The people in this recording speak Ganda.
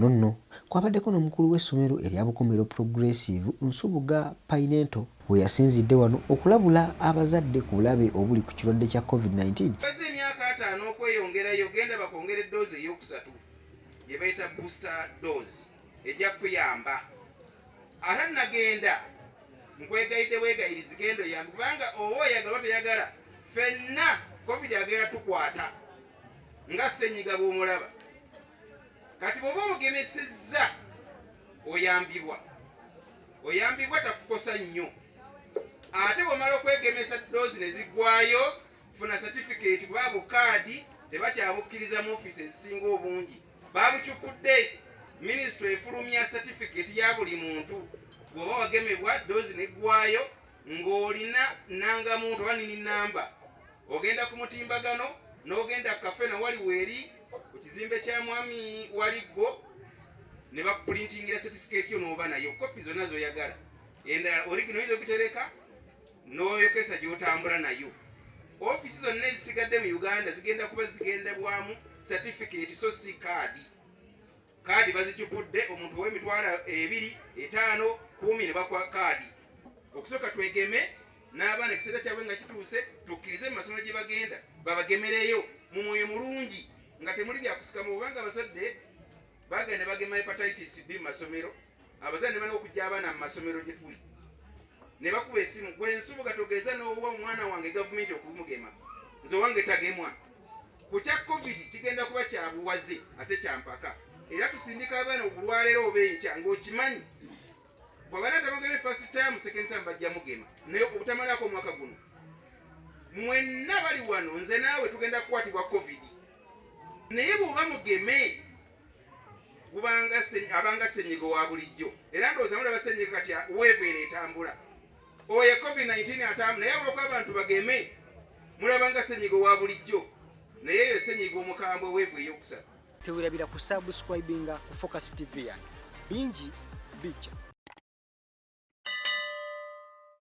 Wano nno kwabaddeko n'omukulu w'essomero erya Bukomero Progressive Nsubuga Painento we yasinzidde wano okulabula abazadde ku bulabe obuli ku kirwadde kya COVID-19. Baze emyaka 5 okweyongerayo genda bakongera eddoozi ey'okusatu gye bayita booster dose ejja kuyamba. Ate nagenda nkwegayidde bwegayirizi gendo yambi kubanga oba oyagala toyagala ffenna COVID agenda tukwata nga ssenyiga bw'omulaba. Kati bw'oba omugemesezza oyambibwa takukosa nnyo. Ate bw'omala okwegemesa ddoozi ne ziggwayo funa certificate kuba bukaadi tebakyabukkiriza mu ofiisi ezisinga obungi. Babucukudde minisitule efulumya certificate ya buli muntu bw'oba wagemebwa ddoozi neggwayo ng'olina nnangamuntu oba nini namba. Ogenda ku mutimbagano n'ogenda ku kafe na wali weeri ku kizimbe kya mwami Waliggo ne bakupulintingira certificate yo n'oba nayo kopi zonna z'oyagala. Endala original oyinza okugitereka n'oyokesa gy'otambula nayo. Ofiisi zonna ezisigadde mu Uganda zigenda kuba zigendebwamu certificate so si kaadi. Kaadi bazicukudde omuntu ow'emitwalo 2, 5, 10 ne bakwa kaadi. Okusooka twegeme n'abaana ekiseera kyabwe nga kituuse tukkirize mu masomero gye bagenda babagemereyo mu mwoyo mulungi nga temuli byakusikama obanga abazadde bagenda bagema hepatitis B mu masomero. Abazadde balina okujja abaana mu masomero gye tuli ne bakuba essimu gwe Nsubuga togeza n'owa omwana wange gavumenti okumugema nze wange tagemwa. Ku kya COVID kigenda kuba kya buwaze ate kya mpaka. Era tusindika abaana okulwaleero oba enkya ng'okimanyi bw'abaana tabageme first time second time bajja mugema naye obutamalako omwaka guno mwenna bali wano nze naawe tugenda kukwatibwa COVID. Naye bw'oba mugeme abanga ssenyiga wa bulijjo era ndowooza mulaba ssenyiga kati weeveera etambula oyo COVID-19 atambula naye olwokuba abantu bageme mulabanga ssenyiga wa bulijjo naye eyo ssenyiga omukambwe weevu ey'okusatu. Tewerabira ku subscribinga ku Focus TV yange bingi bijja.